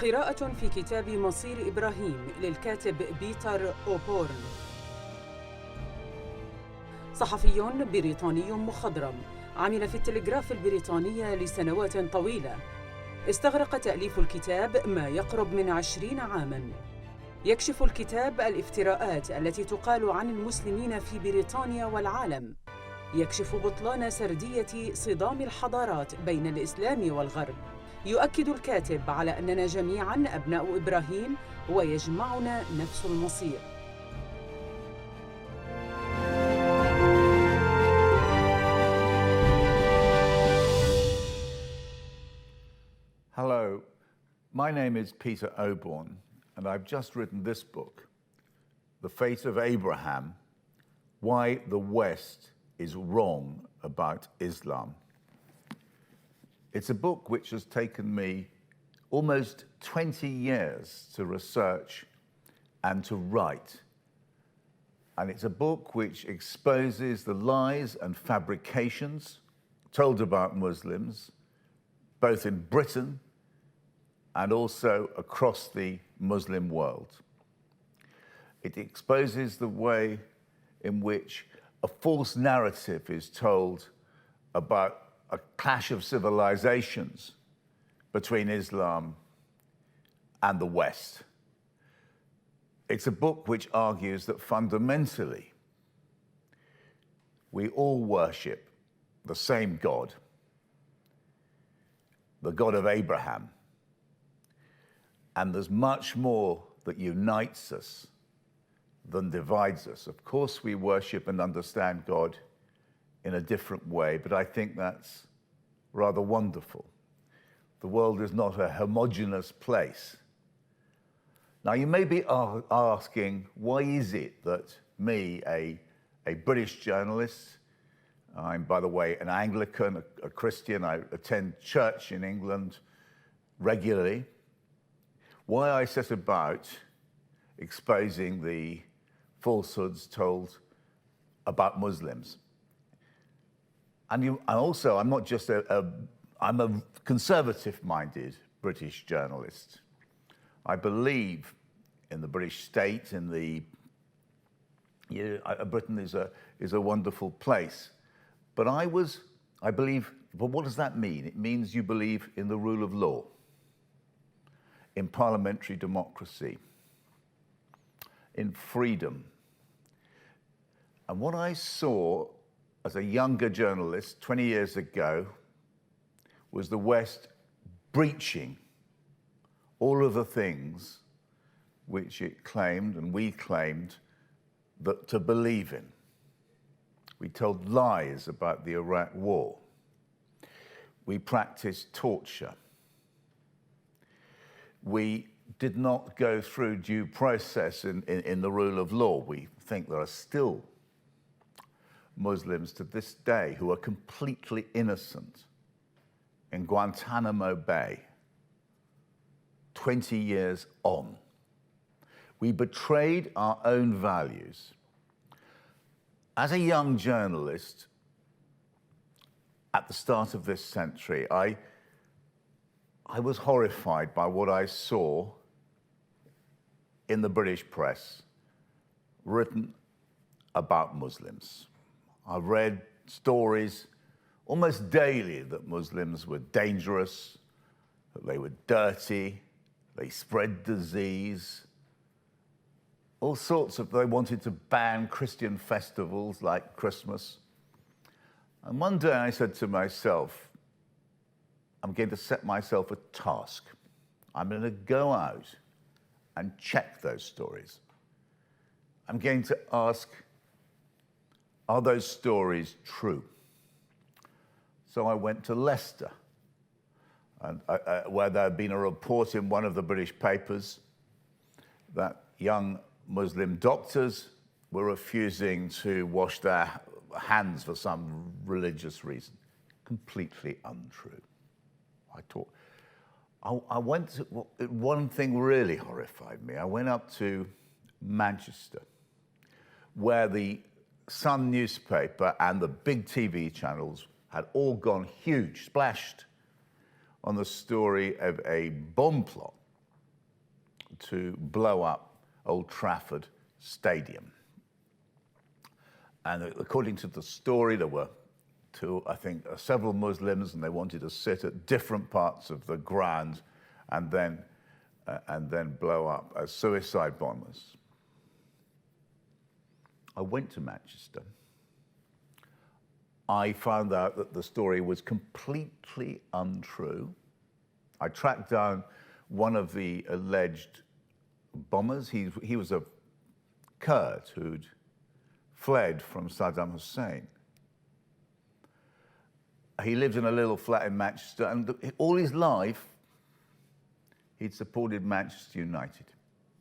قراءة في كتاب مصير إبراهيم للكاتب بيتر أوبورن. صحفي بريطاني مخضرم، عمل في التيلجراف البريطانية لسنوات طويلة. استغرق تأليف الكتاب ما يقرب من 20 عاماً. يكشف الكتاب الافتراءات التي تقال عن المسلمين في بريطانيا والعالم. يكشف بطلان سردية صدام الحضارات بين الإسلام والغرب. يؤكد الكاتب على أننا جميعاً أبناء إبراهيم ويجمعنا نفس المصير. Hello, my name is Peter Oborn, and I've just written this book, The Fate of Abraham, Why the West is Wrong About Islam. It's a book which has taken me almost 20 years to research and to write. And it's a book which exposes the lies and fabrications told about Muslims, both in Britain and also across the Muslim world. It exposes the way in which a false narrative is told about a clash of civilizations between Islam and the West. It's a book which argues that fundamentally we all worship the same God, the God of Abraham. And there's much more that unites us than divides us. Of course, we worship and understand God in a different way, but I think that's rather wonderful. The world is not a homogeneous place. Now, you may be asking, why is it that me, a British journalist, I'm, by the way, an Anglican, a Christian, I attend church in England regularly, why I set about exposing the falsehoods told about Muslims. And also, I'm not just I'm a conservative-minded British journalist. I believe in the British state, in Britain is a wonderful place. But I believe, but what does that mean? It means you believe in the rule of law, in parliamentary democracy, in freedom. And what I saw as a younger journalist 20 years ago was the West breaching all of the things which it claimed and we claimed that to believe in. We told lies about the Iraq War. We practiced torture. We did not go through due process in the rule of law. We think there are still Muslims to this day who are completely innocent in Guantanamo Bay, 20 years on. We betrayed our own values. As a young journalist, at the start of this century, I was horrified by what I saw in the British press written about Muslims. I read stories almost daily that Muslims were dangerous, that they were dirty, they spread disease, all sorts of, they wanted to ban Christian festivals like Christmas. And one day I said to myself, I'm going to set myself a task. I'm going to go out and check those stories. I'm going to ask, are those stories true? So I went to Leicester, and where there had been a report in one of the British papers that young Muslim doctors were refusing to wash their hands for some religious reason. Completely untrue. One thing really horrified me. I went up to Manchester, where the Sun newspaper and the big TV channels had all gone huge, splashed on the story of a bomb plot to blow up Old Trafford Stadium. And according to the story, there were several Muslims, and they wanted to sit at different parts of the ground and then blow up as suicide bombers. I went to Manchester. I found out that the story was completely untrue. I tracked down one of the alleged bombers. He was a Kurd who'd fled from Saddam Hussein. He lived in a little flat in Manchester, and all his life, he'd supported Manchester United.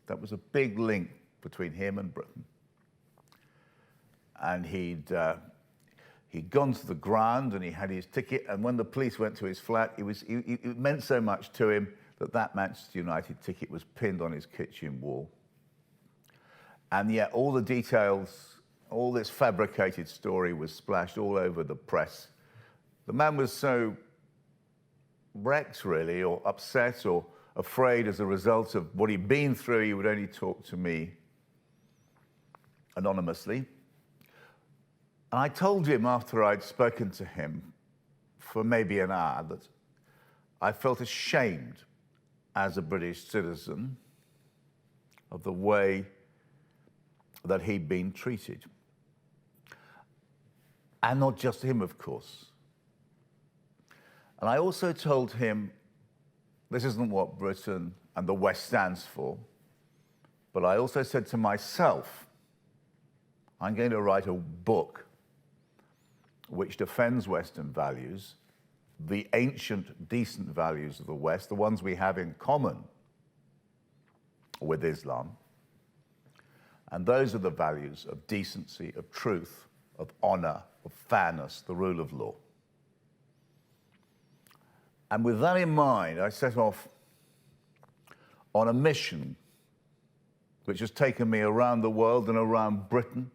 That was a big link between him and Britain. And he'd gone to the ground, and he had his ticket, and when the police went to his flat, it meant so much to him that Manchester United ticket was pinned on his kitchen wall. And yet all the details, all this fabricated story was splashed all over the press. The man was so wrecked, really, or upset, or afraid as a result of what he'd been through, he would only talk to me anonymously. And I told him after I'd spoken to him for maybe an hour that I felt ashamed as a British citizen of the way that he'd been treated. And not just him, of course. And I also told him, this isn't what Britain and the West stands for, but I also said to myself, I'm going to write a book which defends Western values, the ancient, decent values of the West, the ones we have in common with Islam. And those are the values of decency, of truth, of honor, of fairness, the rule of law. And with that in mind, I set off on a mission which has taken me around the world and around Britain.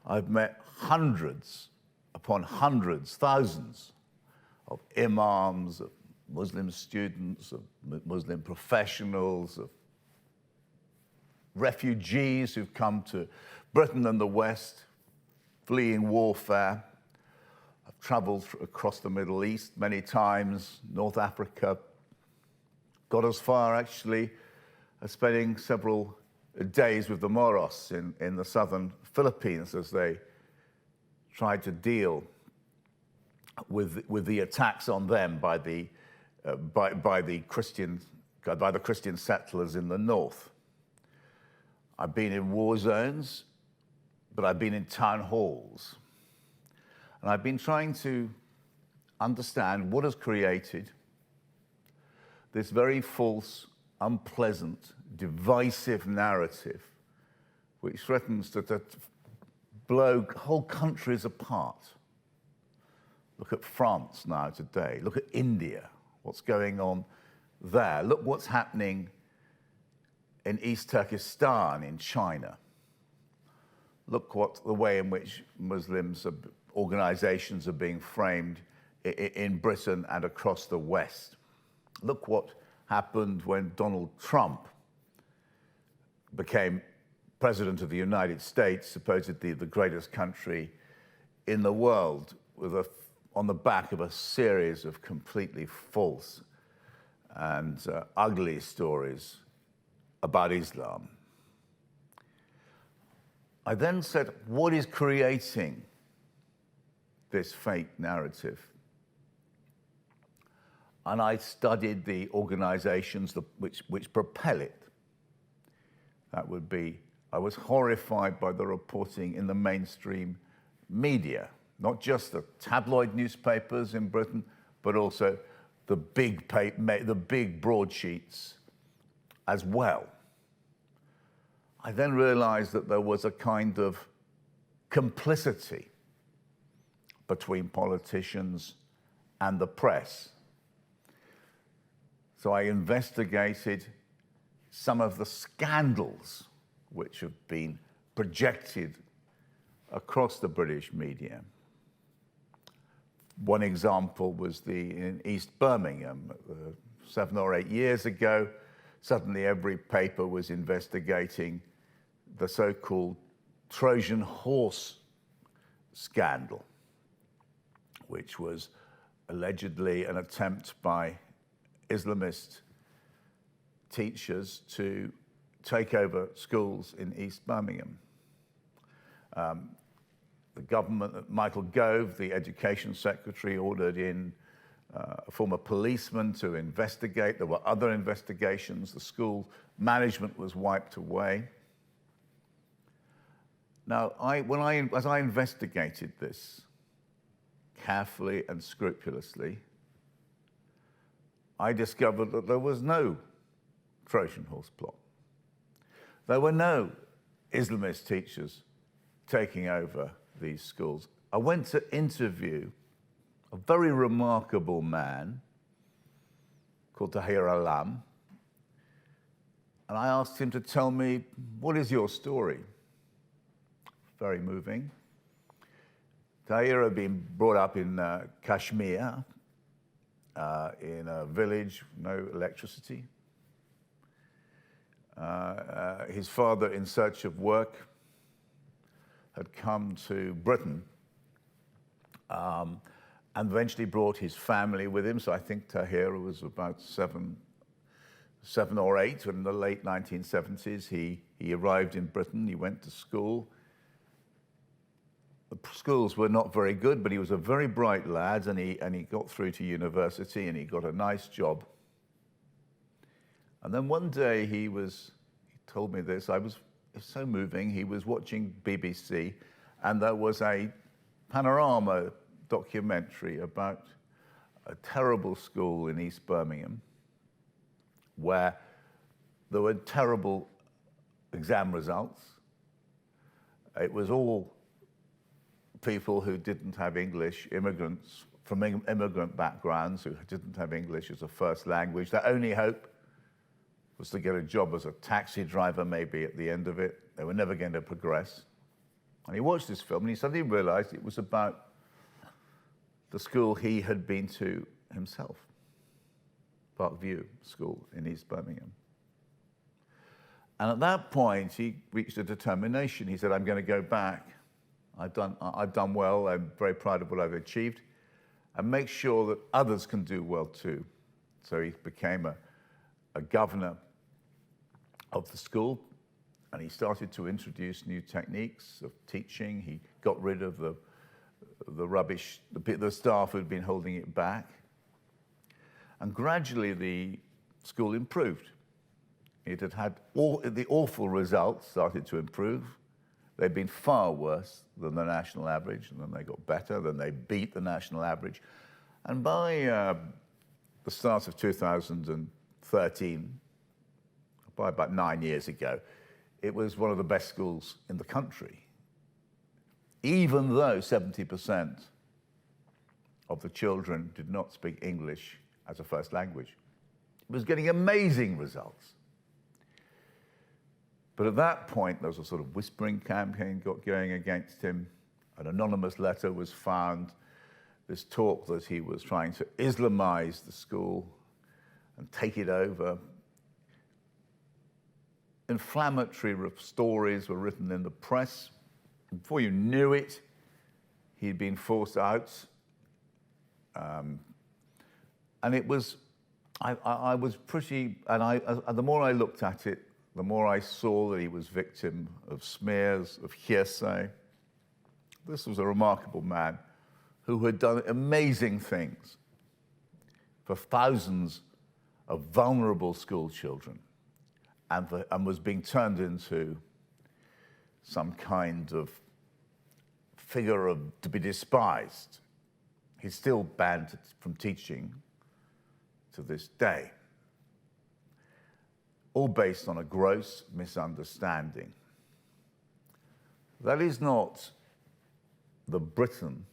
I've met hundreds upon hundreds, thousands of imams, of Muslim students, of Muslim professionals, of refugees who've come to Britain and the West, fleeing warfare. I've traveled across the Middle East many times, North Africa, got as far actually as spending several days with the Moros in the southern Philippines as they tried to deal with the attacks on them by the Christian settlers in the north. I've been in war zones, but I've been in town halls. And I've been trying to understand what has created this very false, unpleasant, divisive narrative which threatens to blow whole countries apart. Look at France now today. Look at India, what's going on there. Look what's happening in East Turkestan in China. Look the way in which Muslims, organizations are being framed in Britain and across the West. Look what happened when Donald Trump became President of the United States, supposedly the greatest country in the world, on the back of a series of completely false and ugly stories about Islam. I then said, what is creating this fake narrative? And I studied the organizations which propel it. That would be, I was horrified by the reporting in the mainstream media, not just the tabloid newspapers in Britain, but also the big broadsheets as well. I then realized that there was a kind of complicity between politicians and the press. So I investigated some of the scandals which have been projected across the British media. One example was in East Birmingham, 7 or 8 years ago, suddenly every paper was investigating the so-called Trojan horse scandal, which was allegedly an attempt by Islamist teachers to take over schools in East Birmingham. The government, Michael Gove, the education secretary, ordered in a former policeman to investigate. There were other investigations. The school management was wiped away. Now, as I investigated this carefully and scrupulously, I discovered that there was no Trojan horse plot. There were no Islamist teachers taking over these schools. I went to interview a very remarkable man called Tejah, and I asked him to tell me, what is your story? Very moving. Tejah had been brought up in Kashmir, in a village, no electricity. His father, in search of work, had come to Britain and eventually brought his family with him. So I think Tejah was about seven or eight. In the late 1970s, he arrived in Britain. He went to school. The schools were not very good, but he was a very bright lad, and he got through to university, and he got a nice job. And then one day he told me this. It was so moving. He was watching BBC, and there was a panorama documentary about a terrible school in East Birmingham where there were terrible exam results. It was all people who didn't have English, immigrants from immigrant backgrounds who didn't have English as a first language. Their only hope was to get a job as a taxi driver maybe at the end of it. They were never going to progress. And he watched this film and he suddenly realized it was about the school he had been to himself, Parkview School in East Birmingham. And at that point, he reached a determination. He said, I'm going to go back. I've done well. I'm very proud of what I've achieved, and make sure that others can do well too. So he became a governor of the school, and he started to introduce new techniques of teaching. He got rid of the rubbish, the staff who had been holding it back. And gradually the school improved. It had the awful results started to improve. They'd been far worse than the national average, and then they got better, then they beat the national average. And by the start of 2013, by about 9 years ago, it was one of the best schools in the country, even though 70% of the children did not speak English as a first language. It was getting amazing results. But at that point, there was a sort of whispering campaign got going against him. An anonymous letter was found. This talk that he was trying to Islamize the school and take it over. Inflammatory stories were written in the press. Before you knew it, he'd been forced out. And it was, I was pretty, and the more I looked at it, the more I saw that he was victim of smears, of hearsay. This was a remarkable man who had done amazing things for thousands of vulnerable school children and was being turned into some kind of figure to be despised. He's still banned from teaching to this day, all based on a gross misunderstanding. That is not the Britain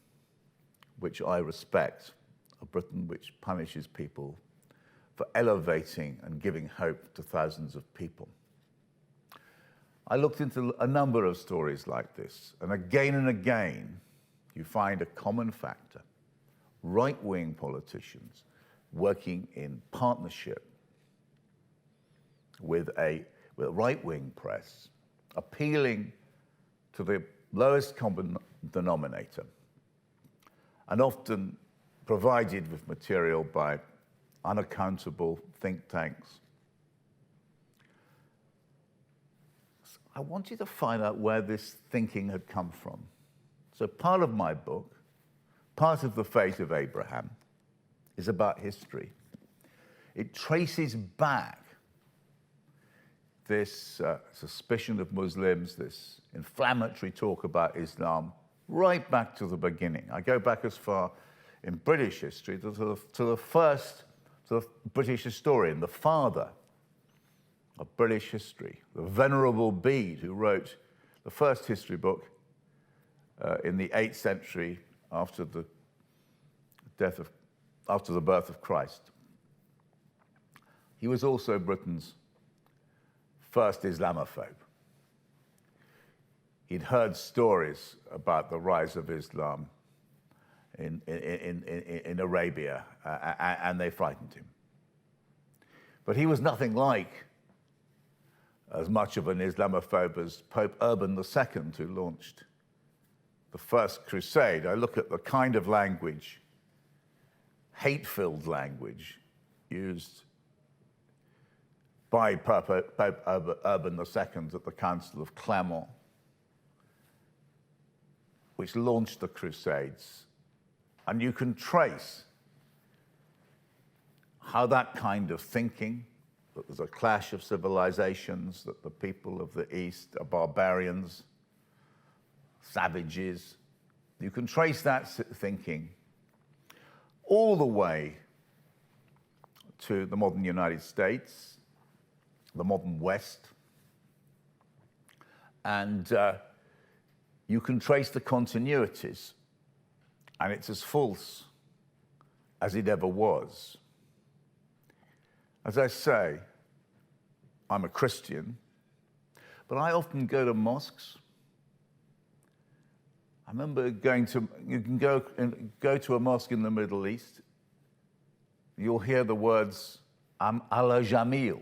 which I respect, a Britain which punishes people for elevating and giving hope to thousands of people. I looked into a number of stories like this, and again, you find a common factor. Right-wing politicians working in partnership with a right-wing press, appealing to the lowest common denominator, and often provided with material by unaccountable think tanks. I want you to find out where this thinking had come from. So part of my book, part of the fate of Abraham, is about history. It traces back this suspicion of Muslims, this inflammatory talk about Islam, right back to the beginning. I go back as far in British history to the British historian, the father of British history, the Venerable Bede, who wrote the first history book in the 8th century after the birth of Christ. He was also Britain's first Islamophobe. He'd heard stories about the rise of Islam in Arabia, and they frightened him. But he was nothing like as much of an Islamophobe as Pope Urban II, who launched the First Crusade. I look at the kind of language, hate-filled language, used by Pope Urban II at the Council of Clermont, which launched the Crusades. And you can trace how that kind of thinking, that there's a clash of civilizations, that the people of the East are barbarians, savages. You can trace that thinking all the way to the modern United States, the modern West, and you can trace the continuities, and it's as false as it ever was. As I say, I'm a Christian, but I often go to mosques. I remember you can go to a mosque in the Middle East, you'll hear the words, Allah Jamil,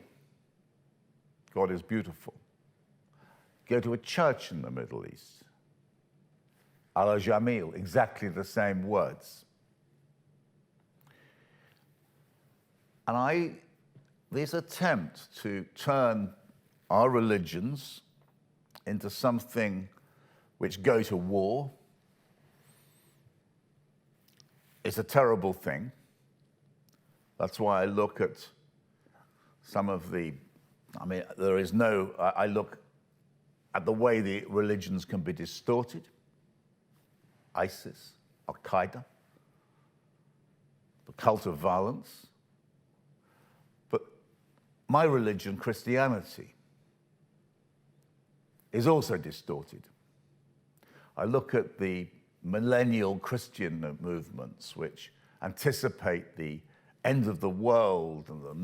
God is beautiful. Go to a church in the Middle East, Allah Jamil, exactly the same words. And this attempt to turn our religions into something which go to war is a terrible thing. That's why I look at some of the, I look at the way the religions can be distorted. ISIS, Al-Qaeda, the cult of violence. But my religion, Christianity, is also distorted. I look at the millennial Christian movements which anticipate the end of the world and the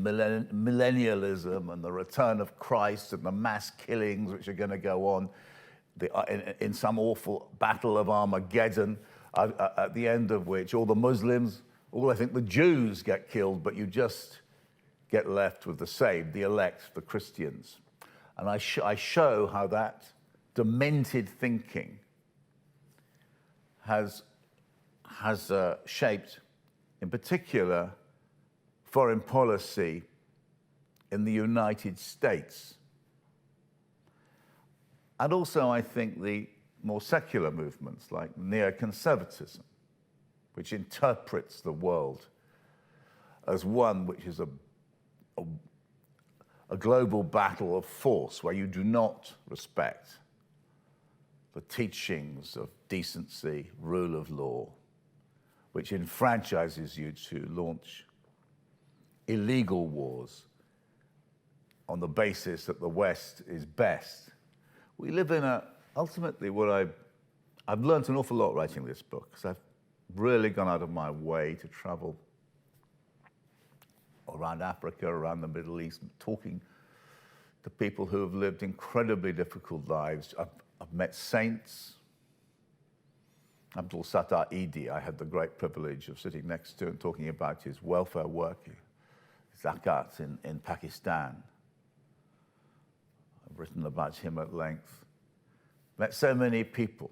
millennialism and the return of Christ and the mass killings which are going to go on in some awful battle of Armageddon, at the end of which all the Muslims, I think the Jews get killed, but you just get left with the saved, the elect, the Christians. And I show how that demented thinking has shaped, in particular, foreign policy in the United States. And also, I think, the more secular movements like neoconservatism, which interprets the world as one which is a global battle of force where you do not respect the teachings of decency, rule of law, which enfranchises you to launch illegal wars on the basis that the West is best. We live in ultimately what I've learned an awful lot writing this book, because I've really gone out of my way to travel around Africa, around the Middle East, talking to people who have lived incredibly difficult lives. I've met saints. Abdul Sattar Idi, I had the great privilege of sitting next to and talking about his welfare work, zakat in Pakistan. I've written about him at length. Met so many people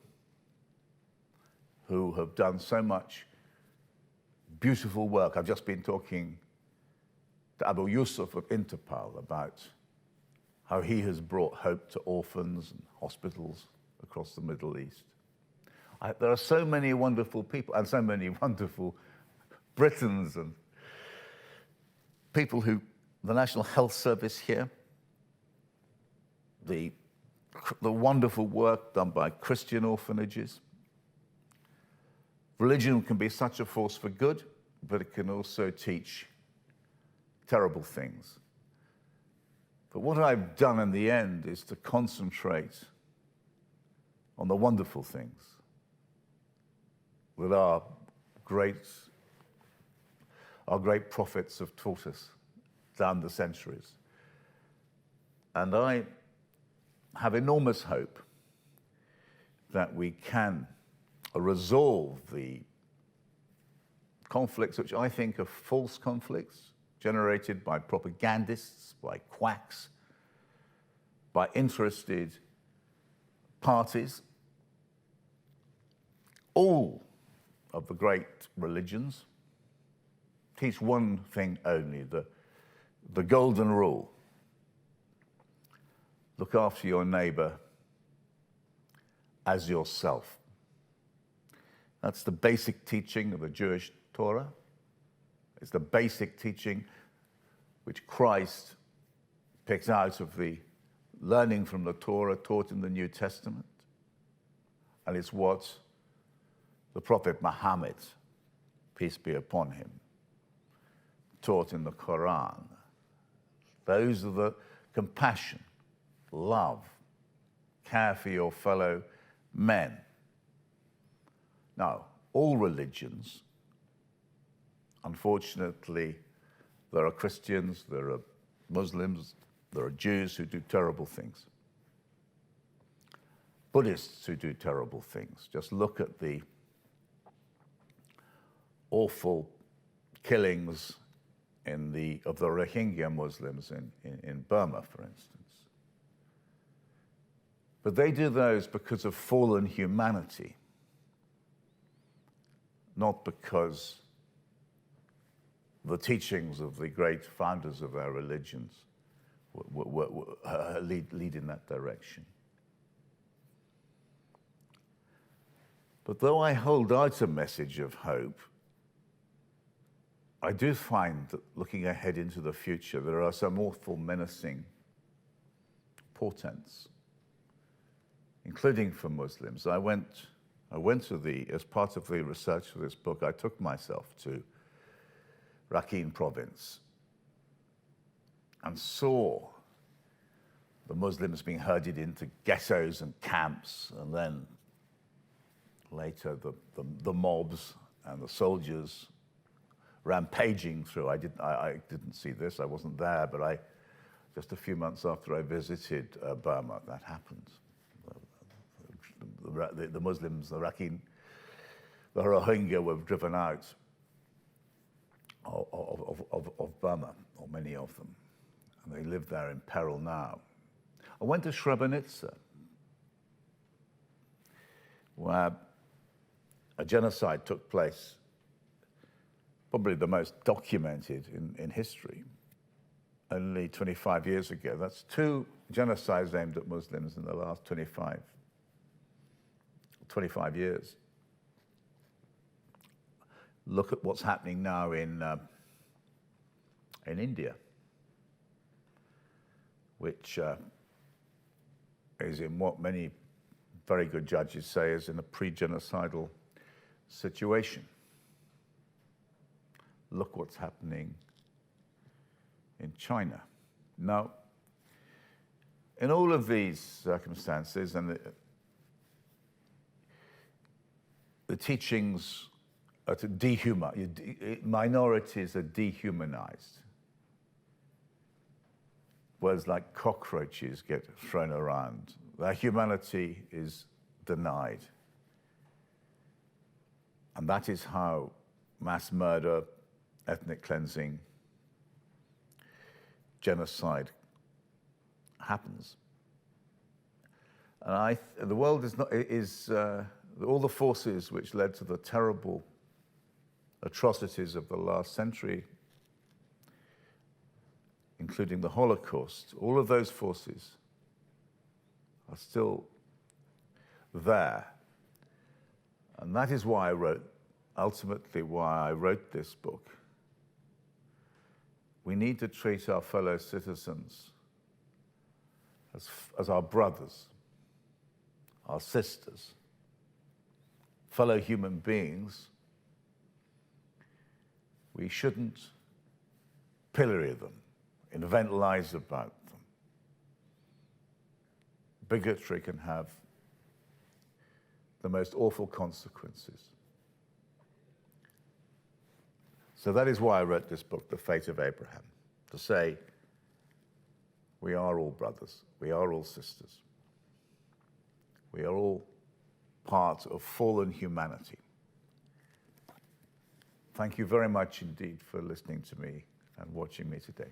who have done so much beautiful work. I've just been talking to Abu Yusuf of Interpol about how he has brought hope to orphans and hospitals across the Middle East. There are so many wonderful people and so many wonderful Britons and people who, the National Health Service here, the wonderful work done by Christian orphanages. Religion can be such a force for good, but it can also teach terrible things. But what I've done in the end is to concentrate on the wonderful things that our great prophets have taught us down the centuries. And I have enormous hope that we can resolve the conflicts, which I think are false conflicts, generated by propagandists, by quacks, by interested parties. All of the great religions teach one thing only, the golden rule. Look after your neighbor as yourself. That's the basic teaching of the Jewish Torah. It's the basic teaching which Christ picks out of the learning from the Torah taught in the New Testament. And it's what the Prophet Muhammad, peace be upon him, taught in the Quran. Those are the compassion, love, care for your fellow men. Now, all religions, unfortunately, there are Christians, there are Muslims, there are Jews who do terrible things. Buddhists who do terrible things. Just look at the awful killings of the Rohingya Muslims in Burma, for instance. But they do those because of fallen humanity, not because the teachings of the great founders of our religions lead in that direction. But though I hold out a message of hope, I do find that looking ahead into the future, there are some awful menacing portents, including for Muslims. I went to as part of the research for this book, I took myself to Rakhine province and saw the Muslims being herded into ghettos and camps, and then later the mobs and the soldiers rampaging through. I didn't see this, I wasn't there, but just a few months after I visited Burma, that happened. The Muslims, the Rakhine, the Rohingya were driven out of Burma, or many of them, and they live there in peril now. I went to Srebrenica, where a genocide took place, probably the most documented in history, only 25 years ago. That's 2 genocides aimed at Muslims in the last 25 years. Look at what's happening now in India, which is in what many very good judges say is in a pre-genocidal situation. Look what's happening in China. Now, in all of these circumstances, and the teachings are to dehumanize, minorities are dehumanized. Words like cockroaches get thrown around. Their humanity is denied. And that is how mass murder, ethnic cleansing, genocide happens. And the world all the forces which led to the terrible atrocities of the last century, including the Holocaust, all of those forces are still there. And that is why ultimately why I wrote this book. We need to treat our fellow citizens as our brothers, our sisters, fellow human beings. We shouldn't pillory them, invent lies about them. Bigotry can have the most awful consequences. So that is why I wrote this book, The Fate of Abraham, to say we are all brothers, we are all sisters, we are all part of fallen humanity. Thank you very much indeed for listening to me and watching me today.